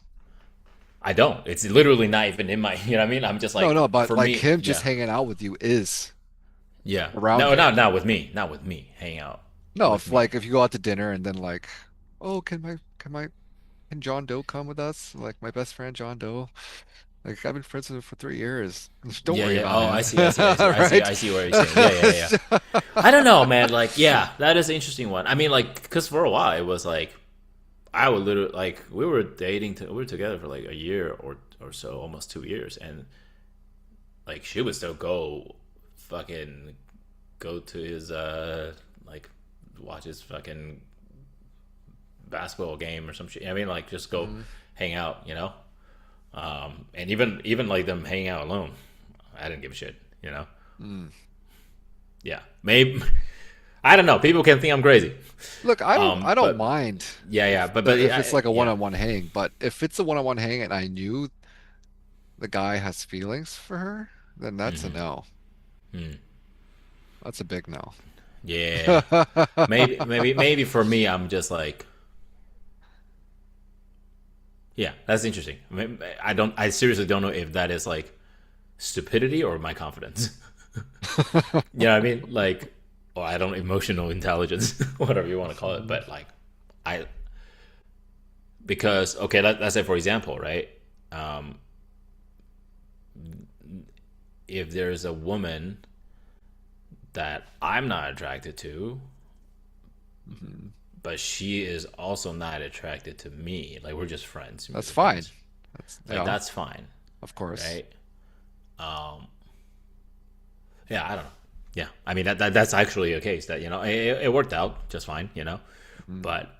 I don't. It's literally not even in my, you know what I mean? I'm just No, like, no, but for like me, him just yeah. hanging out with you is Yeah. around No, you. not with me. Not with me. Hang out No, with if like me. if you go out to dinner and then like, oh, can John Doe come with us? Like my best friend John Doe. Like I've been friends with him for 3 years. Don't Yeah, worry yeah. about Oh, him. I Right? see what you're saying. Yeah, yeah, yeah. I don't know, man. Like, yeah, that is an interesting one. I mean, like, because for a while it was like I would literally like we were dating. We were together for like a year or so, almost 2 years, and like she would still fucking go to his like watch his fucking basketball game or some shit. I mean, like just go Mhm. hang out, you know. And even like them hanging out alone, I didn't give a shit, you know. Mm. Yeah, maybe I don't know. People can think I'm crazy. Look, I don't But mind yeah, yeah, if it's like a yeah. one-on-one hang, but if it's a one-on-one hang and I knew the guy has feelings for her, then that's a no. That's a big no. Yeah, maybe for me, I'm just like, yeah, that's interesting. I mean, I seriously don't know if that is like stupidity or my confidence. You know what I mean? Like, or I don't emotional intelligence, whatever you want to call it. But like, I because okay, let's say for example, right? Um, if there's a woman that I'm not attracted to, Mhm. but she is also not attracted to me, like we're just friends, That's mutual fine. friends, That's like yeah, that's fine, of course. right? Um, yeah, I don't know. Yeah, I mean that's actually a case that it worked out just fine, you know. Mm. But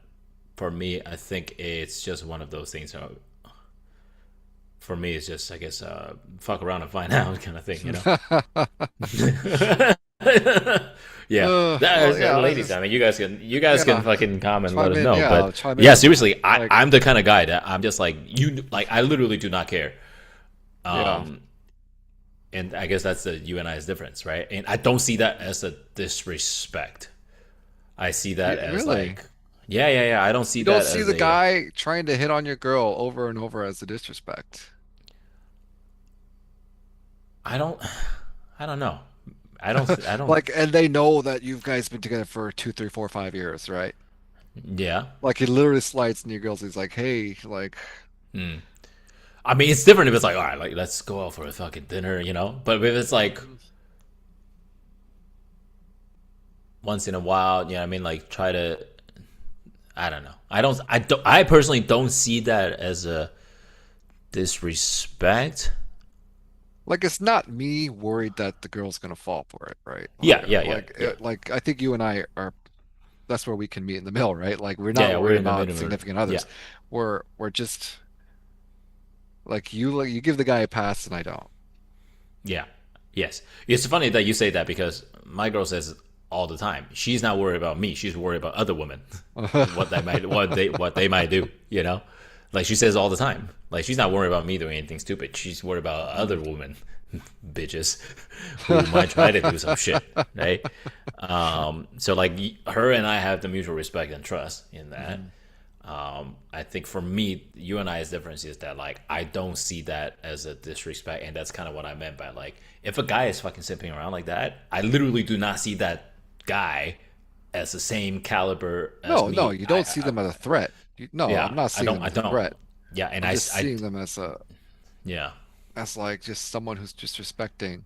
for me, I think it's just one of those things. For me, it's just I guess fuck around and find out kind of thing, you know. Yeah, Well, yeah, I ladies. just I mean, you guys can yeah, fucking comment, let chime us in. know. Yeah, But chime in yeah, on that. seriously, Like, I'm the kind of guy that I'm just like like I literally do not care. yeah, Um, and I guess that's the you and I's difference, right? And I don't see that as a disrespect. I see that as really. like, yeah, yeah, yeah. I don't see You don't that see as the a. guy trying to hit on your girl over and over as a disrespect. I don't. I don't know. I don't. I don't. Like, and they know that you guys been together for 2, 3, 4, 5 years, right? Yeah. Like he literally slides in your girls. He's like, hey, like, I mean, it's different if it's like, all right, like let's go out for a fucking dinner, you know. But if it's like mm, once in a while, you know what I mean? Like try to. I don't know. I don't. I don't. I personally don't see that as a disrespect. like it's not me worried that the girl's gonna fall for it, right? Yeah. Yeah. Yeah. Yeah. Like I think you and I are. That's where we can meet in the middle, right? Like we're Yeah. not Yeah. We're worried in the about middle. significant Yeah. others. We're just like you give the guy a pass and I don't. Yeah. Yes. It's funny that you say that because my girl says all the time she's not worried about me. She's worried about other women, what they might do. You know, like she says all the time. Like she's not worried about me doing anything stupid. She's worried about other women, bitches, who might try to do some shit. Right. So like her and I have the mutual respect and trust in that. Mhm. I think for me, you and I's difference is that like I don't see that as a disrespect, and that's kind of what I meant by like if a guy is fucking simping around like that, I literally do not see that guy as the same caliber as No, no, me. you don't see them as a threat. No, I'm Yeah, not I seeing don't, them I as a don't. threat. Yeah, and I'm just seeing them as a Yeah. as like just someone who's just respecting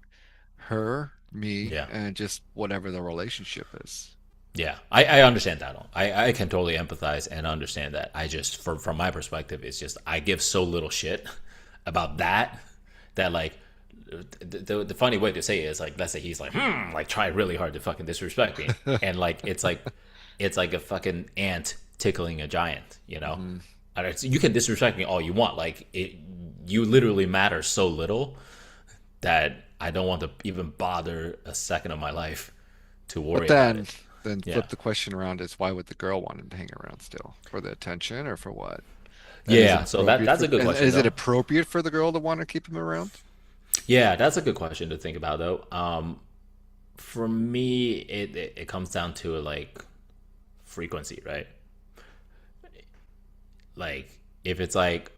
her, me, Yeah. and just whatever the relationship is. Yeah, I understand that. I can totally empathize and understand that. I just, from my perspective, it's just I give so little shit about that that like the funny way to say it is like, let's say he's like try really hard to fucking disrespect me, and like it's like a fucking ant tickling a giant, you know. Hmm. And you can disrespect me all you want, like you literally matter so little that I don't want to even bother a second of my life to But worry about it. then Yeah. flip the question around is why would the girl want him to hang around still? For the attention or for what? And is it Yeah, so appropriate that's for a good and question is it though. appropriate for the girl to want to keep him around? Yeah, that's a good question to think about though. For me, it comes down to like frequency, right? Like if it's like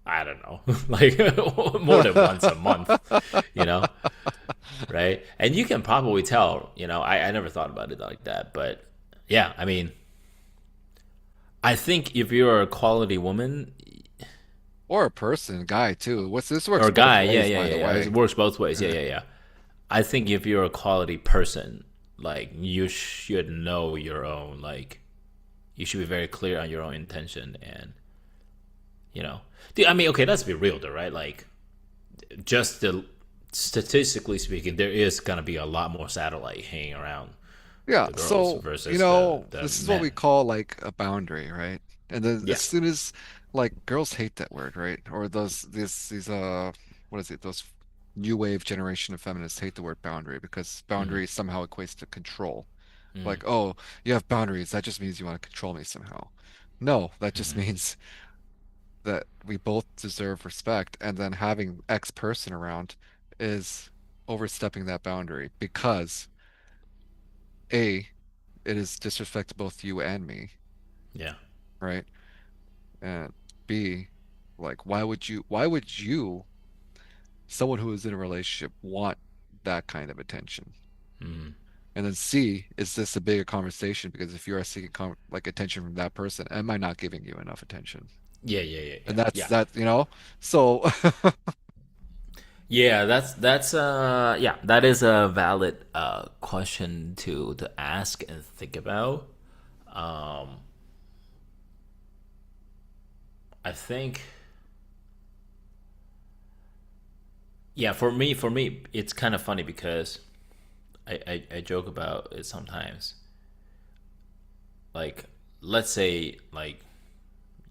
I don't know, like more than once a month, you know, right? And you can probably tell, you know, I never thought about it like that, but yeah, I mean, I think if you're a quality woman Or a person, guy too. What's this or works a both guy, yeah, ways, yeah, by yeah, the yeah, it way. works both ways, yeah, Yeah. yeah, yeah. I think if you're a quality person, like you should know your own, like you should be very clear on your own intention, and you know, dude, I mean, okay, let's be real though, right? Like, just the statistically speaking, there is gonna be a lot more satellite hanging around Yeah, the girls so versus the this is what we men. call like a boundary, right? And then as Yeah. soon as like girls hate that word, right? Or these what is it? Those new wave generation of feminists hate the word boundary because Mm-hmm. boundary somehow equates to control. Mm-hmm. Like, oh, you have boundaries, that just means you want to control me somehow. No, that just Mm-hmm. means that we both deserve respect, and then having X person around is overstepping that boundary because A, it is disrespect to both you and me, Yeah. right? And B, like why would you, someone who is in a relationship, want that kind of attention? Mm-hmm. And then C, is this a bigger conversation? Because if you are seeking like attention from that person, am I not giving you enough attention? Yeah. Yeah. Yeah. And Yeah. that's Yeah. that, so Yeah, that's yeah, that is a valid question to ask and think about. Um I think yeah, for me it's kind of funny because I joke about it sometimes. Like let's say like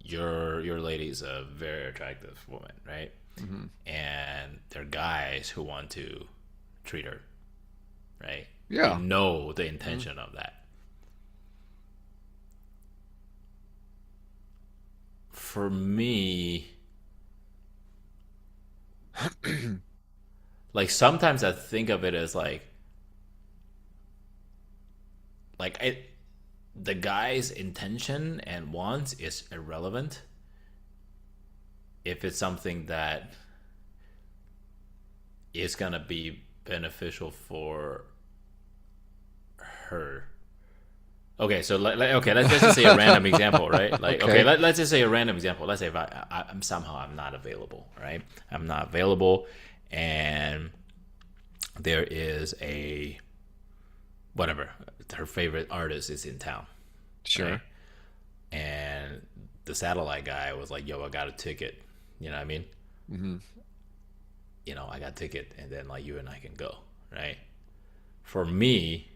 your lady's a very attractive woman, right? Mhm. And there are guys who want to treat her, right? You Yeah. know the Mhm. intention of that. For me, like sometimes I think of it as like the guy's intention and wants is irrelevant if it's something that is gonna be beneficial for her. Okay, so okay, let's just say a random example, right? Like, okay, Okay, let's just say a random example. Let's say if I'm somehow I'm not available, right? I'm not available, and there is a whatever her favorite artist is in town, right? sure. And the satellite guy was like, "Yo, I got a ticket." You know what I mean? Hmm. You know, I got a ticket, and then like you and I can go, right? For me,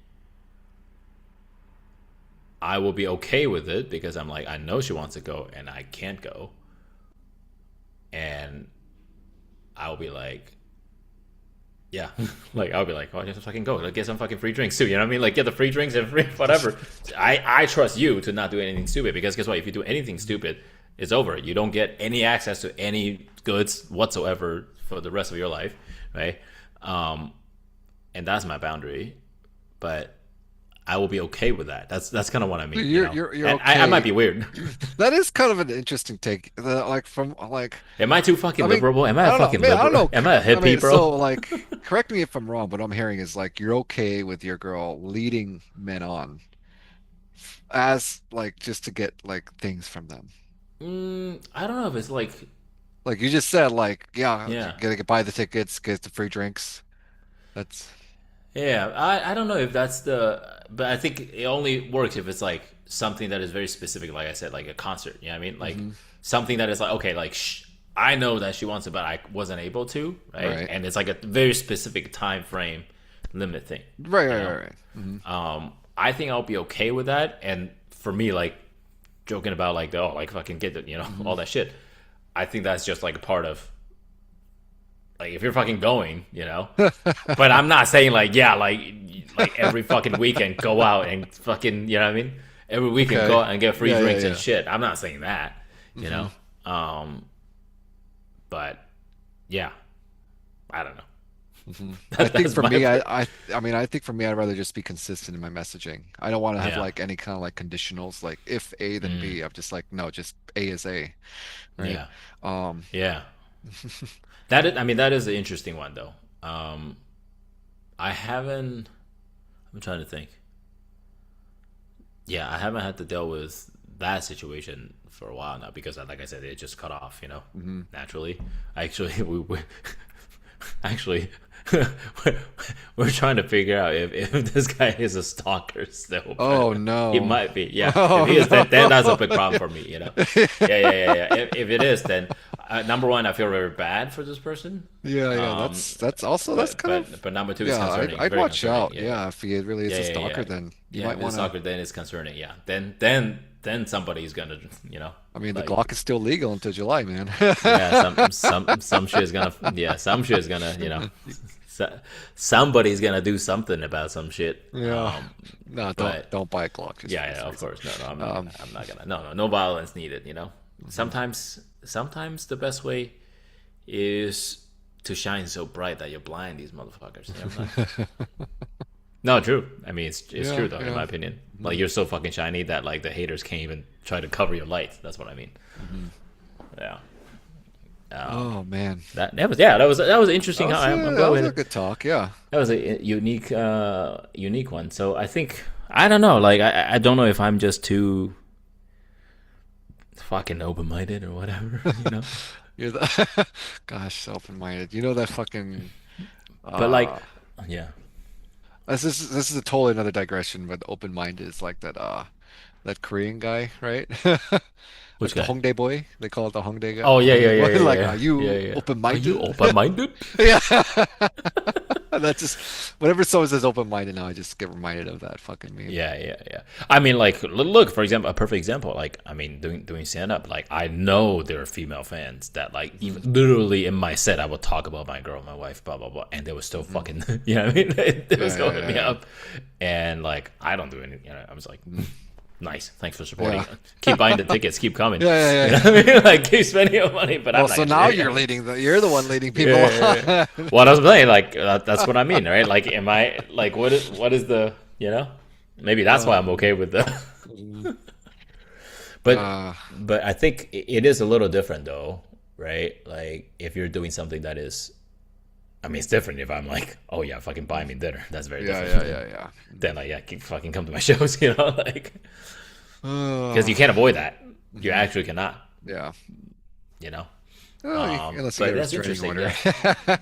I will be okay with it because I'm like, I know she wants to go, and I can't go, and I'll be like, yeah, like I'll be like, oh, just fucking go, like get some fucking free drinks too. You know what I mean? Like get the free drinks and free whatever. I trust you to not do anything stupid because guess what? If you do anything stupid, it's over. You don't get any access to any goods whatsoever for the rest of your life, right? Um, and that's my boundary. But I will be okay with that. That's kind of what I So mean, you you're know. you're you're And I might okay. be weird. That is kind of an interesting take. Like from like, Am I too I fucking mean, liberal? Am I I a don't know. fucking Man, I don't liberal? know. Am I a I mean, hippie, bro? so like, correct me if I'm wrong, but what I'm hearing is like you're okay with your girl leading men on as like just to get like things from them. I don't know if it's like, Like you just said, like, yeah, yeah. get buy the tickets, get the free drinks. That's Yeah, I don't know if that's but I think it only works if it's like something that is very specific, like I said, like a concert. You know what I mean? Like hmm something that is like, okay, like I know that she wants it, but I wasn't able to, right? right. And it's like a very specific time frame limit thing, Right, you right, know? right, right. I think I'll be okay with that. And for me, like joking about like, oh, like fucking get it, Hmm all that shit. I think that's just like a part of like if you're fucking going. But I'm not saying like yeah, like every fucking weekend go out and fucking you know what I mean. Every weekend Okay. go out and get free Yeah, yeah, drinks and yeah. shit. I'm not saying that, you hmm know. Um, but yeah, I don't know. I think That's for my me, I mean, I think for me, I'd rather just be consistent in my messaging. I don't want to have yeah, like any kind of like conditionals, like if A, then mm, B. I'm just like, no, just A is A, right? yeah, Um, yeah. That is, I mean that is an interesting one though. I haven't. I'm trying to think. Yeah, I haven't had to deal with that situation for a while now because, like I said, it just cut off. mhm. Naturally. Actually, we actually we're trying to figure out if this guy is a stalker still, Oh but he no. might be. Yeah, if Oh he is, then that's a no. big problem for me. Yeah, yeah, yeah, yeah. If it is, then number one, I feel very bad for this person. Yeah, yeah. Um, That's also that's but kind of but number two is yeah. concerning. It's I'd very watch concerning. out. Yeah, yeah. Yeah, if he really is Yeah, a yeah, stalker, yeah. then you Yeah, might if it's want to. soccer, then it's concerning. Yeah, then somebody's gonna, I mean, the like, Glock is still legal until July, man. yeah, some shit is gonna, yeah, some shit is gonna, so, somebody's gonna do something about some shit. Yeah. No, But don't buy a Glock just for yeah, yeah, this of reason. course, no, I'm not Um, gonna, no violence needed. mhm. Sometimes the best way is to shine so bright that you blind these motherfuckers. Like, no, true. I mean, it's Yeah, true though, in yeah. my opinion. Like hmm you're so fucking shiny that like the haters can't even try to cover your light. That's what I mean. hmm Yeah. Um, Oh man. that was interesting. How I'm That glad we was had a good talk. Yeah. that was a unique one. So I think I don't know. Like I don't know if I'm just too fucking open minded or whatever. You're the gosh, open-minded. You know that fucking But like, uh yeah, this is a totally another digression, but open-minded is like that Korean guy, right? which Like the guy? Hongdae boy. They call it the Hongdae guy, Oh yeah, yeah, Hongdae yeah, boy. yeah, Like, are yeah, yeah, you yeah. Are you open-minded? open minded? Yeah. That's just whenever someone says open-minded now, I just get reminded of that fucking meme. Yeah, yeah, yeah. I mean, like, look, for example, a perfect example. Like, I mean, doing stand up. Like, I know there are female fans that, like, hmm even literally in my set, I would talk about my girl, my wife, blah blah blah, and they were still hmm fucking, you know what I mean? They was Yeah, yeah, going to yeah, me yeah. up, and like, I don't do anything. I was like, Mhm. nice, thanks for supporting. Yeah. Keep buying the tickets, keep coming. Yeah, yeah, You know yeah, what I yeah. mean? Like, keep spending your money, but I'm Well, not so gonna do now it. you're the one leading Yeah, people yeah, yeah. on. Well, I was saying, like, that's what I mean, right? Like, am I like, what is the, maybe that's why I'm Um, okay with the, mm, but uh, I think it is a little different though, right? Like, if you're doing something that is, I mean, it's different if I'm like, oh yeah, fucking buy me dinner. That's very yeah, different yeah, than yeah, yeah. like, yeah, fucking come to my shows, like, because Uh, you can't avoid that. You mhm, actually cannot, yeah. you know. Oh, unless you get But a that's restraining interesting. order.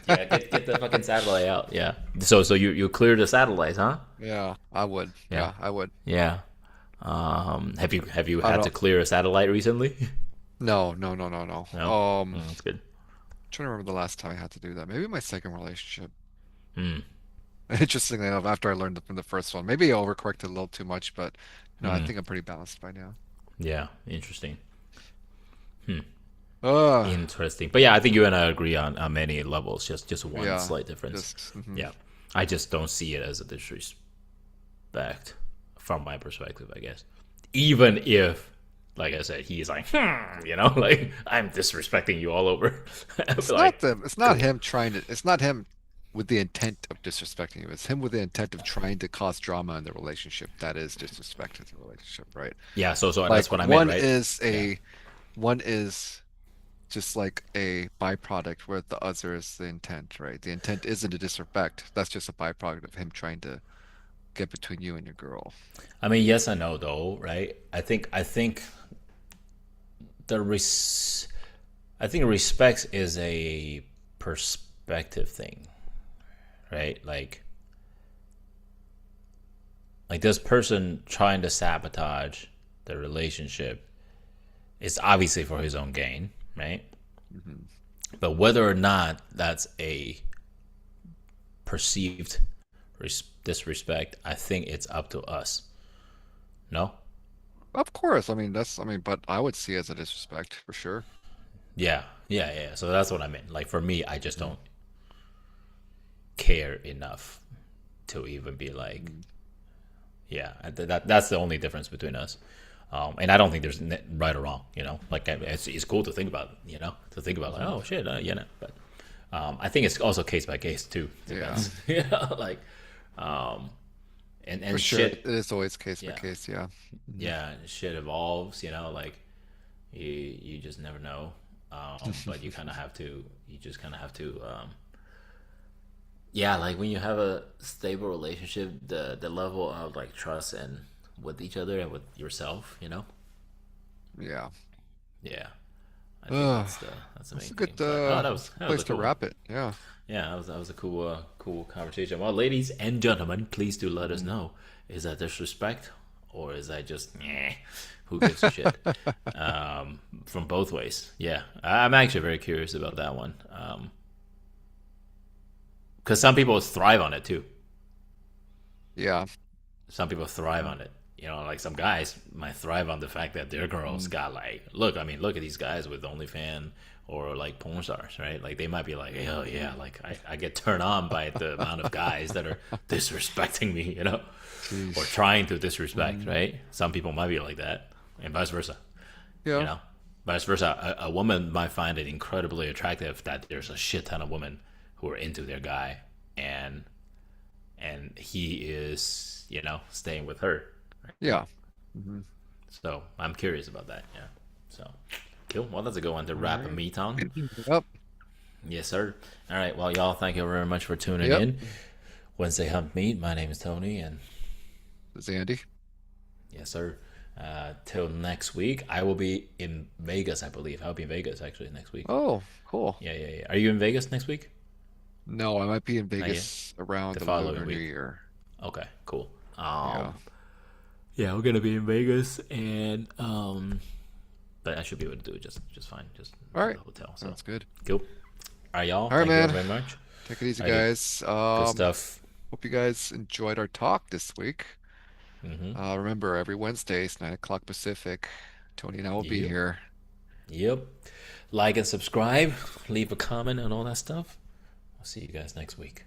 Yeah, yeah. Get the fucking satellite out. Yeah. So you clear the satellites, huh? Yeah, I would. Yeah. Yeah, I would. Yeah. Have you I had to don't. clear a satellite recently? No, no, no, no, no. No. That's good. Trying to remember the last time I had to do that. Maybe my second relationship. Hmm. Interestingly enough, after I learned it from the first one, maybe I overcorrected a little too much, but no, I Hmm. think I'm pretty balanced by now. Yeah. Interesting. Uh, Interesting. But yeah, I think you and I agree on many levels. Just one yeah, slight difference. just mhm. Yeah. I just don't see it as a disrespect from my perspective, I guess. Even if, like I said, he's like, like I'm disrespecting you all over. I'd be It's like, not them. It's not cool. him trying to. It's not him with the intent of disrespecting you. It's him with the intent of trying to cause drama in the relationship. That is disrespect to the relationship, right? Yeah. So that's Like what I meant, right? Yeah. one is just like a byproduct, where the other is the intent, right? The intent isn't a disrespect. That's just a byproduct of him trying to get between you and your girl. I mean, yes and no, though, right? I think the I think respect is a perspective thing, right? Like this person trying to sabotage the relationship is obviously for his own gain, right? Hmm. But whether or not that's a perceived disrespect, I think it's up to us. No? Of course. I mean, but I would see it as a disrespect for sure. Yeah, yeah, yeah. So that's what I meant. Like for me, I just Mhm. don't care enough to even be like, Mhm. yeah. That's the only difference between us. And I don't think there's right or wrong. Like it's cool to think about. To think about like, Mhm. oh shit, But I think it's also case by case too. Yeah, Depends. Like, um, for and sure. It shit. is always case by Yeah, case. Yeah. Mhm. yeah. Shit evolves. Like you just never know. But you kind of have to. You just kind of have to. Yeah, like when you have a stable relationship, the level of like trust and with each other and with yourself. Yeah. Yeah, I think Uh, that's the that's main a good thing. But no, that was place a to cool one. wrap it. Yeah. Yeah, that was a cool conversation. Well, ladies and gentlemen, please do let us Mhm. know: is that disrespect or is that just who gives a shit? From both ways. Yeah, I'm actually very curious about that one. Because some people thrive on it too. Yeah. Some people thrive Mhm. on it. Like some guys might thrive on the fact that their girls Mhm. got like, look, I mean, look at these guys with OnlyFans or like porn stars, right? Like they might be like, hell yeah, like I get turned on by the amount of guys that are disrespecting me, or Jeez. trying to disrespect, Mhm. right? Some people might be like that, and vice versa, you Yeah. know. Vice versa, a woman might find it incredibly attractive that there's a shit ton of women who are into their guy, and he is, staying with her. Right? Yeah. Mhm. So I'm curious about that. Yeah. So cool. Well, that's a good one to All wrap a right. meet on. Yep. Yes, sir. All right. Well, y'all, thank you very much for tuning Yep. in. Wednesday Hump Meet. My name is Tony, and This is Andy. yes, sir. Till next week, I will be in Vegas. I believe I'll be in Vegas actually next week. Oh, cool. Yeah, yeah, yeah. Are you in Vegas next week? No, I might be in Not yet. Vegas around The the following Lunar New week. Year. Okay, cool. Yeah. Yeah, we're gonna be in Vegas, and but I should be able to do it just fine, just All from right. the hotel. So Sounds good. cool. All right, y'all. All right, Thank you man. very much. Take it easy, All right, guys. good stuff. Hope you guys enjoyed our talk this week. Mm-hmm. Remember, every Wednesday, it's 9 o'clock Pacific. Tony and I will be Yep. here. Yep. Like and subscribe. Leave a comment and all that stuff. I'll see you guys next week.